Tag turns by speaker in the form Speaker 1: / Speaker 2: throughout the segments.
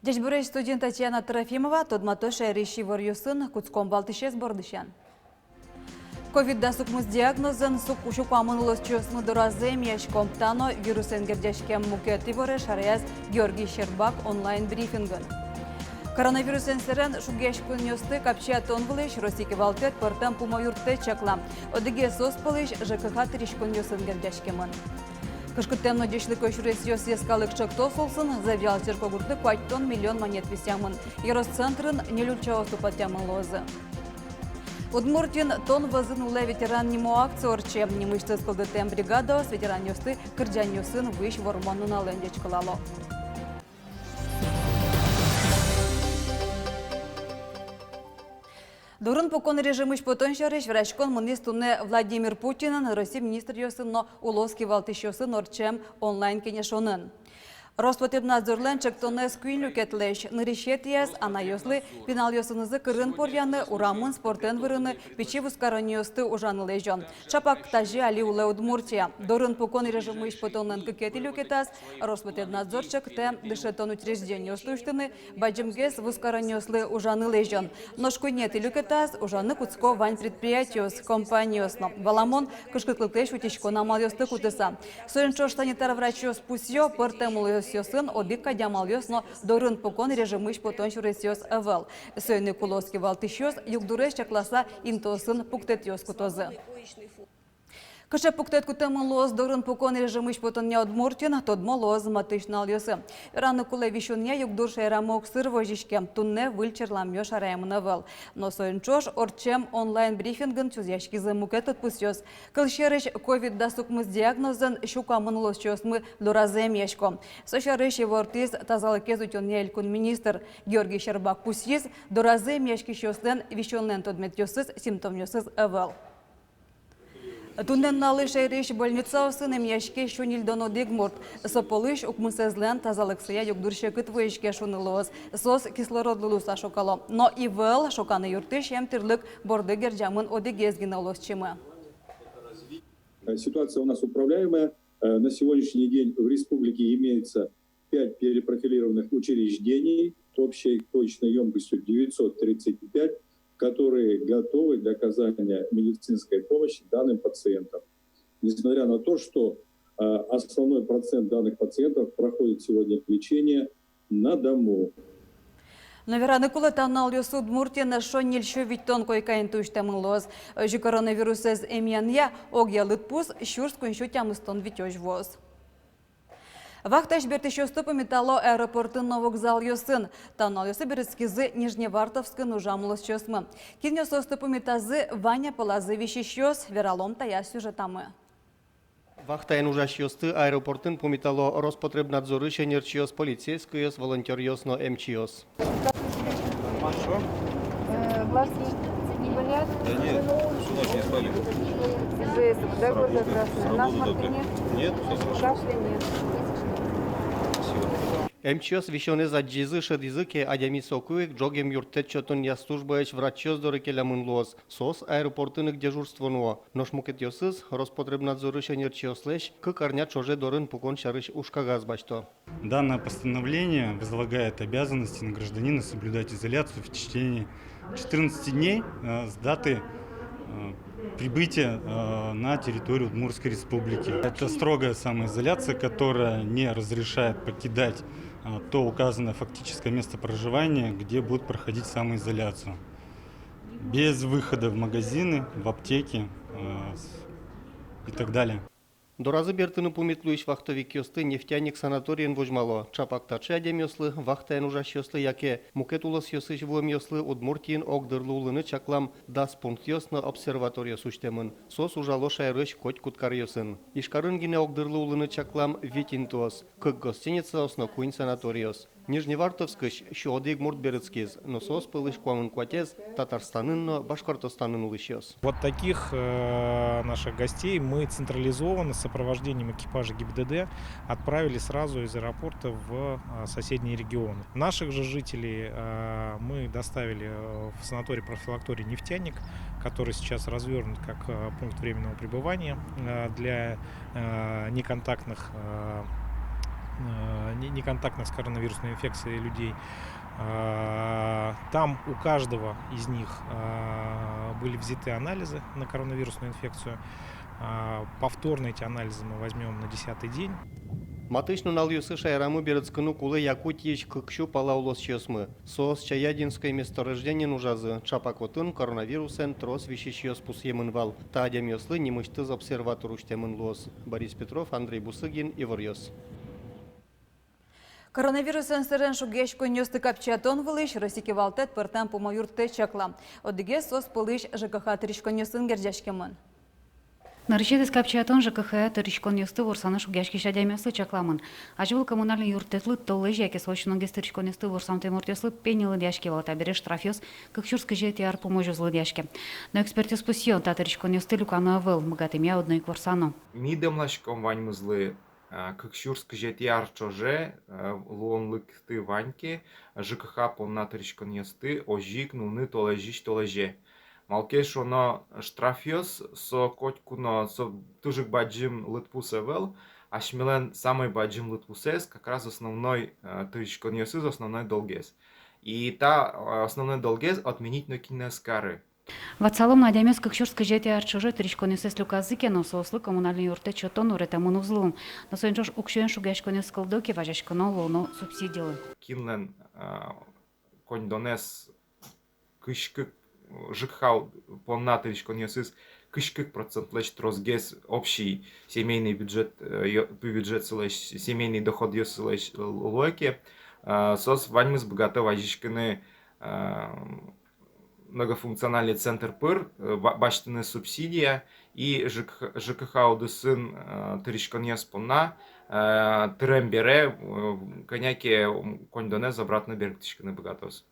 Speaker 1: Дежбурей студент Татьяна Трофимова, Тодматоша Ришивор Юсын, Куцком Балтышес Бордышан. Ковид-да сукмыз диагнозын шукамынлос чосны доразем яшком тано вирус энгердяшкем мукетиворе шараяз Георгий Щербак онлайн брифингын. Коронавирус энсерен шугешкун нёсты капча тонвылыш Росики Валтет портам пумаюртте чакла. Одыге соспылыш ЖКХ тришкун нёс энгердяшкемын. Кышкыттемно дешлы көшірес йос ескалық чакто солсын, завял теркогурты 5 тонн миллион монет висямын. Ерос-центрын нелюльчао ступатямын лозы. Удмуртин тон вазын уле ветеран немо акциорче. Немышты сколгытем бригада с ветеран йосты кырджан йосын выш ворманын алендеч кылало. Дурын покон режимыш потон шарыш врачкон министуне Владимир Путинын Россия министр йосынно улоски валтыш йосын орчем онлайн кенешонын. Роспотребнадзорлен чектоне скуинлюкетлеш ныришетияс ана йослы пенал йосынызы кырын поряны урамын спортен вырыны печевус караньосты ужаны лежон. Чапак тажи али уле Удмуртия. Дурын покон режимыш потонен кекетилюкетас Роспотребнадзор чекте дышетон учреждение остуштыны баджимгес вускараньослы ужаны лежон. Ношкуйнет илюкетас ужаны куцко вань предприятиос компаниясно. Баламон кышкыклыктеш утечко намал йосты кутыса. Соенчо санитар врачос пусьё пыртемулы Сёсын обика дямалёсно дорын покон режимыш потон шуресёс эвел. Сөйны кулоски валтышёс югдуреш чакласа интосын пуктетёс кутозы. Кыше пуктет кутемын лоз дорын покон режимыш потон не Удмуртин, тодмо лоз матышнал йосы. Раны куле вишунне югдур шайрамок сыр вожишке, тунне выльчерлам ёш араймын эвел. Но соенчош орчем онлайн брифингын чузяшкизы мукетот пусёс. Кылшерыш ковид-да сукмыз диагнозын шукамын лоз чосмы доразем яшко. Сошарыш евортиз тазалыкез утённе элькун министр Георгий Щербак пусьез доразем яшки шостен вишонлен тодмет йосыз симптом йосыз эвел. Туннен налы шайреш больница сыным яшке шунильдоно дегмурт. Сополыш укмысезлен тазалыксыя югдурше кытвыешке шунылоз. Сос кислородлылуса шокало. Но и вел шоканы юртыш емтирлык борды герджамын одегезгиналоз чимы.
Speaker 2: Ситуация у нас управляемая. На сегодняшний день в республике имеется 5 перепрофилированных учреждений общей точной емкостью 935, которые готовы для оказания медицинской помощи данным пациентам. Несмотря на то, что основной процент данных пациентов проходит сегодня лечение на дому.
Speaker 1: Наверное, кулетанал йосу Удмуртина шоннильшо виттон койкаин туштамын лоз. Жи коронавирусез эмьянья огьялыт пус щурс куншу тямыстон витёж воз. Вахташ бертеще ступа металло аэропортын Новокзал йосын. Танал йосы берецкизы Нижневартовскын ужамлос чосмы. Киньо соступа метазы Ваня Палазы вещещёс, вералом тая сюжетамы.
Speaker 3: Вахтайн ужаш йосты аэропортын по металло Роспотребнадзоры шенерчиос полицейскиос волонтерьёсно МЧИОС.
Speaker 4: Глазки не болят?
Speaker 5: Да нет, всю ночь не спали.
Speaker 4: Дай Боже, здравствуйте. Насморка нет?
Speaker 5: Нет, все хорошо.
Speaker 4: Кашля нет.
Speaker 3: МЧИОС вещёны за джизы шедизыке адями сокуек джогем юртет чотон я службаеш врачёс дорекелямын лоз. Сос аэропортынык дежурствонуо. Ношмукет йосыз Роспотребнадзоры шенерчиослеш кыкарня чоже дорын пукон шарыш ушкагаз башто.
Speaker 6: Данное постановление возлагает обязанности на гражданина соблюдать изоляцию в течение 14 дней с даты прибытия на территорию Удмуртской республики. Это строгая самоизоляция, которая не разрешает покидать то указанное фактическое место проживания, где будет проходить самоизоляцию. Без выхода в магазины, в аптеки и так далее.
Speaker 3: Доразы бертыны пумитлуиш вахтовик йосты нефтяник санаториен вожмало. Чапак тачы адем йослы, вахтаен ужаш йослы, яке мукетулос йосыш вуем йослы Удмуртиен огдырлы улыны чаклам дас пункт йосны обсерватория суштемын. Сос ужало шайрыш коть куткар йосын. Ишкарын гине огдырлы улыны чаклам витинтуос, кык гостиница осно куин санаториос. Нижневартовскыш щодик Муртберецкиз, но сос пылыш куамын куатез Татарстанын, Башкортостанын улышёс.
Speaker 7: Вот таких наших гостей мы централизованно с сопровождением экипажа ГИБДД отправили сразу из аэропорта в соседние регионы. Наших же жителей мы доставили в санаторий-профилакторий «Нефтяник», который сейчас развернут как пункт временного пребывания для неконтактных с коронавирусной инфекцией людей. Там у каждого из них были взяты анализы на коронавирусную инфекцию. Повторно эти анализы мы возьмем на 10-й день.
Speaker 3: Матышну налюсы шайрамы Берецкину кулы Якутьич кыкшу палаулос чесмы. Сос Чаядинское месторождение нужазы. Чапакотын коронавирусен трос вещещёс пусьемын вал. Таадям ёслы немыштыз обсерватор уштемын лос. Борис Петров, Андрей Бусыгин, Иварьёс.
Speaker 1: Коронавирусен сырен шугеш конёсты капчатон вылыш, Росики валтет пыртан помаюрты чакла. Одиге сос пылыш ЖКХ тырышконёсын гердяшкемын.
Speaker 8: Нарышедес капчатон ЖКХ тырышконёсты ворсаны шугешки шадямясы чакламын. Ажвыл коммунальный юртетлы толлыж яке сочногес тырышконёсты ворсамты мортёслы пенилы дяшки валта береш трафёс, как шурскы жетиар поможёзлы дяшки. Но экспертиз пусьё та тырышконёсты люкану авыл, мгатымя одной кворсану.
Speaker 9: Мидемлашком ваньмызлы Кыкшурск жетияр чоже, луонлыкты ваньке, ЖКХ понна тырышконёсты, ожик нуны толежиш толеже. Малкеш оно штрафёс со котькуно со тужик баджим лытпусевел, а шмелен самый баджим лытпусес как раз основной тырышконёсы, основной долгез. И та основной долгез отменить на кинескары.
Speaker 8: В целом надямес Кыкшурск жетияр чоже тырышконёсес люказыке, но сослы коммунальный юрте чотон уретамын узлым. Но соинчош укшуен шугешконёс кылдоки важашконо лоно субсидиялы.
Speaker 9: Кинлен кондонес кышкык ЖКХ понна тырышконёсыз кышкык процентлеш трозгез общий семейный бюджет семейный доход ёсылеш лойке сос ваньмыз богато важишканы многофункциональный центр ПЫР, баштыны субсидия и ЖКХ удысын тырышконёс понна трембере коняки кондонез обратно берегтишканы богатос.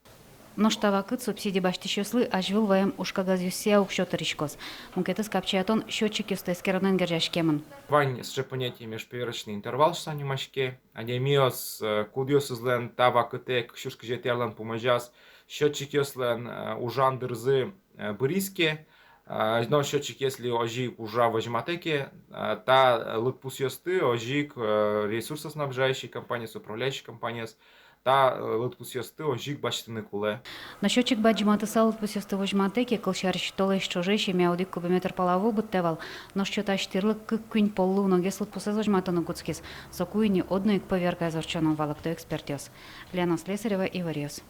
Speaker 8: Но штавакыт субсидии баштишёслы ажвыл ваем ушкагазюсия укшё тырышкос. Мункетес капчатон счётчик юстес керонен гержашкемын.
Speaker 9: Вань с понятие межповерочный интервал шсанимашке, адемиос кудиосызлен тавакыте кшушк жетерлен помажас, счётчик ёслен ужан дырзы быриске, но счётчик если ожик ужа вожматеке, та лытпус ёсты ожик ресурсоснабжающей компании, управляющей компании, та лытпус ёсты ожик баштыны куле.
Speaker 8: На счётчик баджиматы лытпус ёсты вожматеке, кылшарыш толеш чожеши мяудик кубометр палаву буттевал, но счёта штирлык кык кюнь поллу ногес лытпусез вожматыны гуцкис, сокуйни одной поверка зорчаном валакто экспертёс. Лена Слесарева, Иварьёс.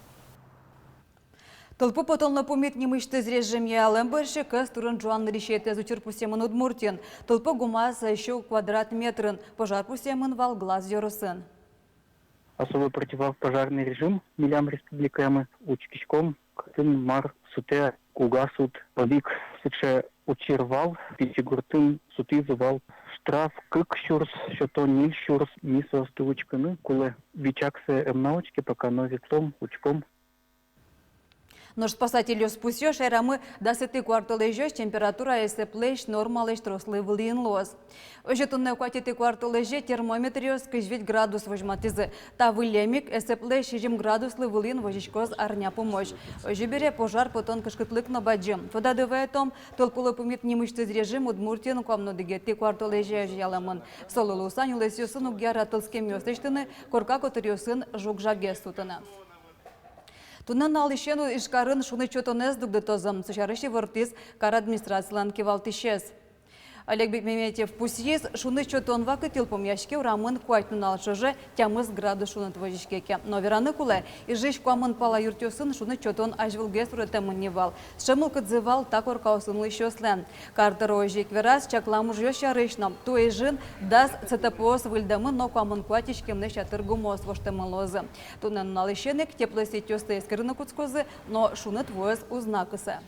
Speaker 1: Толпу потолна помітні мишти з режимі Алемберші каз турын жуан рішеті зучыр пусемын Удмуртин. Толпу гумас еще квадрат метрын. Пожар пусемын вал глаз йоросын.
Speaker 10: Особый противопожарный режим милям республикамы учкишком катын мар суте куга суд повик сыче учервал пичигуртын суты завал штраф кык щурс щото ниль щурс мисо стывучканы кулы вичаксы эмнаучки пока новицом учком.
Speaker 1: Нож спасатель спусё шайрамы дасыты кварталы жёс температура эсеплеш нормалеш трослы вылын лос. Ожетунне кватиты кварталы же термометр ёс 9 градус вожматызы. Та вылемик эсеплеш 7 градуслы вылын вожишкоз арня помощь. Ожебере пожар потон кышкытлык на баджим. Тода дывая том, толпулы помит немышты режим Удмуртин комно дегеты кварталы же яламын. Солылу санюлы сёсын угяра тылскем ёстыштыны, корка котырёсын жук жагестутыны. Тунан алышену ишкарын шуны чотонез дугдытозым, сушарыши вортис кар администрациялан кевалтишез. Олег Бекмеметьев пусьез шуны чотон вакытил помяшке урамын куайтын алшыжы тямыз градус шуны твожишкеке. Но вераны куле, и жиш куамын пала юртёсын шуны чотон ажвылгес уретемын невал. Шемыл кыдзывал так оркаусын лыщослен. Картер ожик верас чакламуж ёшарышна. Туй жин дас цетапос выльдамын, но куамын куатишкемны шатыр гумос воштемын лозы. Тунан налышенек теплосетёсты эскерны куцкозы, но шуны твоез узнакысы.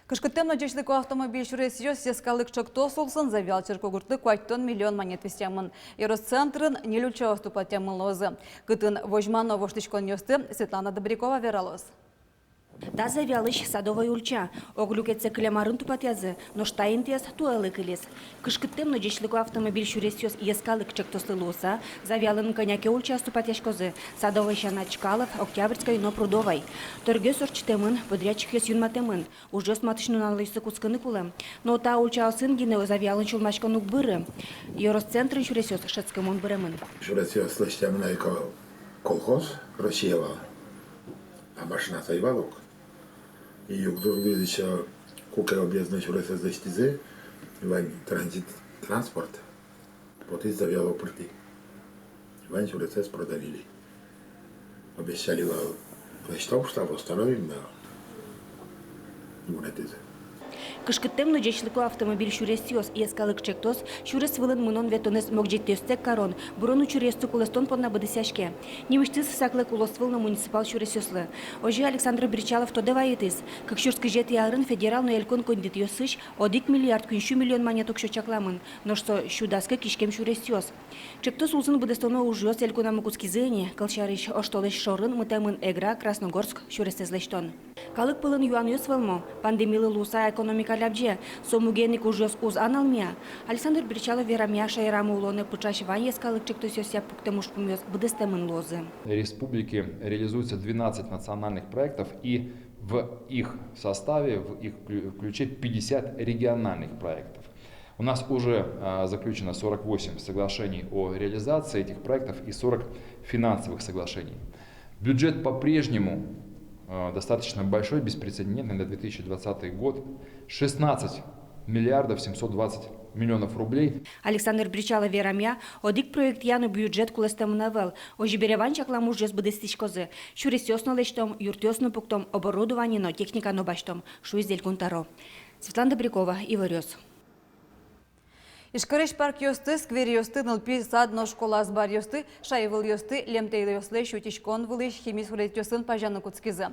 Speaker 1: Кышкыттемно жешліку автомобиль шүресиос ескалык чокто солсын завял черкогурты куайттон миллион монет вестямын. Еросцентрын нелюча оступатямын лозы. Кытын вожмано воштычкон ёсты Светлана Добрякова вералос.
Speaker 11: Да завялыш садовой ульча. Оглюкетсе клемарын тупатязы, но штайнтес туэлык илес. Кышкыттемно жешліку автомобиль шүресиос ескалык чоктосы лоса, завялын коняке ульча ступатяшкозы, садовой шаначкалов, Октябрьской, но прудовой. Торге сорчтемын, подрядчик ес юнматемын, уже сматышну налысы кусканы кулем. Но та ульча осынгине завялын чулмашканук быры. Еросцентрын шүресиос шецкемон быремын.
Speaker 12: Шүресиос лыштемына колхоз Россиява, а машина сайвалук. И югдурлы еще кука объездной шуресе защитизе, вань транзит транспорт, вот из завяло порты. Вань шуресе продавили. Обещали что восстановим на монетизе.
Speaker 11: Кышкыттемно жешліку автомобиль шүресиос ескалык чектос, шүрес вылын мунон ветонес мокжеттестек карон, бурону чүресту кулестон подна быдысяшке. Немештыз саклы кулосвылны муниципал шүресиослы. Ожи Александр Бричалов то деваетис. Как шүрскі жет ярын федерал элькон кондит йосыш, 1 миллиард күншү миллион монеток шочакламын, но что шудаска кишкем шүресиос. Чектос улсын быдыстоно ужьос элькона мукускизыне, калшарыш оштолыш шорын мытемын Эгра, Красногорск шүресезлештон. Калык пылын юан йосвылмо, пандемилы луса экономика лябже, сомугенник ужьос уз аналмия. Александр Бричалов верамия шайрамы улоны пучашиван ескалык чектосёся пуктемуш пумёс быдыстемын лозы.
Speaker 13: В республике реализуется 12 национальных проектов и в их составе, в их ключе 50 региональных проектов. У нас уже заключено 48 соглашений о реализации этих проектов и 40 финансовых соглашений. Бюджет по-прежнему достаточно большой, беспрецедентный на 2020 год. 16 миллиардов 720 миллионов рублей.
Speaker 11: Александр Бричалов верамя, одик проект яну бюджет кулестем навел. Ожи береван чаклам уже сбыдыстич козы. Шуресёсно лештом, юртёсно пуктом, оборудование, но техника но баштом. Шуиздель кунтаро. Светлана Добрякова, Иварёс.
Speaker 1: Ишкарыш парк йосты, сквер йосты, нылпи садно школа азбар йосты, шайвыл йосты, лемтейл йослы, шутичкон вылыш, химис урет йосын пажаны куцкизы.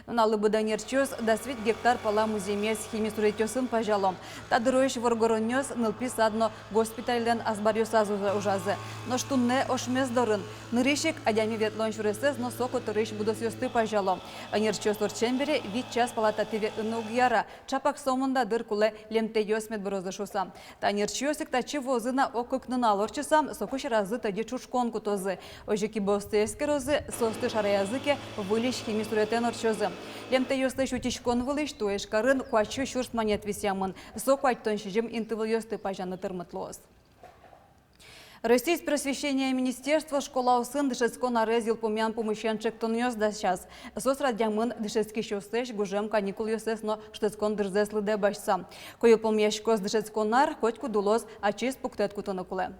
Speaker 1: Налы быданер чёс, дасвит гектар пала музеймес, химис урет йосын пажалом. Тадыройш воргорон йос, нылпи садно госпитальден азбар йосазу ужазы. Но штунне ошмез дорын. Нырышик адями ветлон шуресез, но соко тырыш будос йосты пажалом. Анер чёс орчембере, вид час палатативе инугьяра, чапак сомында дыркуле лемте йосмет борозы шуса. Танер чёсик тачи возына окукнын алорчысам, сокуш разы тади чушкон кутозы. Ожики бостески розы, состы шараязыке вылиш химисуретен орчозы. Лемте йосты шутичкон вылиш, туэш карын куачу шурс монет висямын. Соку айтон шижим интывыл йосты пажаны тырмытлоз. Российское просвещение министерства школа усын дышецкон арезил помян помыщенчик тон йос да сейчас. Сос радямын дышецкий щостеш гужем каникул йосес, но штецкон дырзеслы де башса. Кою помящкос дышецконар, хоть кудулоз, а чист пуктет кутонакуле.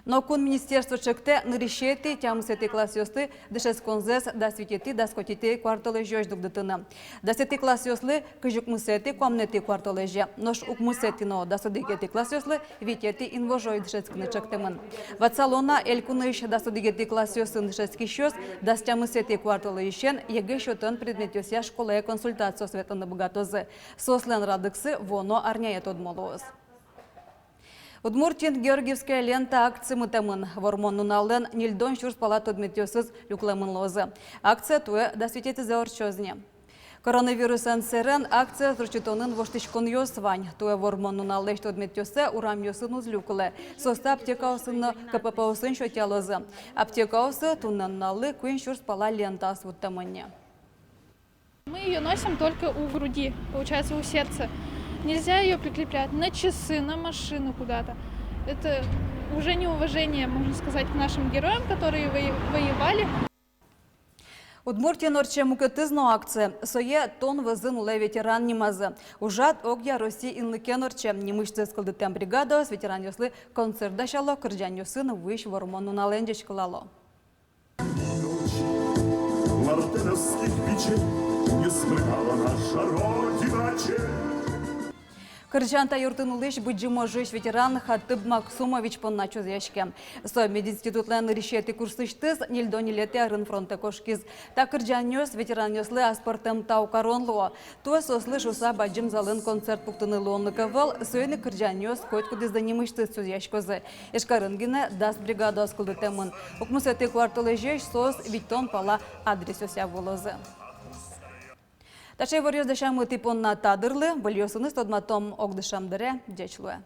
Speaker 1: Но кун министерство чекте нырищети тямсети класс йосты дышецконзес да светети да скотити кварталы жёж дугдытыны. Да сети класс йослы кыжук мусети комнети кварталы же. Нош ук мусети но да судигети класс йослы витети инвожой дышецкны чектемын. Ватсалона элькуныш да судигети класс йосын дышецки щос да стямсети кварталы ищен егэ шотын предмет йося школе консультацию светаны богатозы. Сослен радыксы воно арняет одмолоз. Удмуртин Георгиевская лента акции мытамын. Вормон нуналден нильдон шурс палат одметёсыз люклемын лозы. Акция туе да светети за орчозне. Коронавирус НСРН акция зручитонын воштичкон йосвань. Туе вормон нуналдешт одметёсе урам йосын узлюкуле. Соста аптека осынны КПП осын шотялозы. Аптека осы туннан налы куин шурс пала лента асвуттамынне.
Speaker 14: Мы ее носим только у груди, получается у сердца. Нельзя ее прикреплять на часы, на машину куда-то. Это уже неуважение, можно сказать, к нашим героям, которые воевали.
Speaker 1: Удмуртия норче мукетызно акция. Сое тон вызын уле ветеран немазы. Ужат огья России инлыке норче. Немышцы скылдытен бригада с ветеран йослы концерт дашало, кырджан йосын выш вормону налендеч кылало. Кырджан та юртынулыш быджыможыш ветеран Хатыб Максумович понначуз яшке. Со мединститутлен решети курсыштыз нильдонилете арын фронта кошкиз. Та кырджан нёс ветеран нёслы аспортем тау коронло. То сослы шуса баджым залын концерт пуктыны лонлыковал, сөйны кырджан нёс хоть кудыз да немышты суз яшкозы. Эшкарынгине даст бригаду аскулды темын. Укмусеты кварталы жеш сос Виттон пала адресося волозы. Тачай варьёз дешамы типон на тадырлы, бульёсыны стодматом огдышамдыре дечлуе.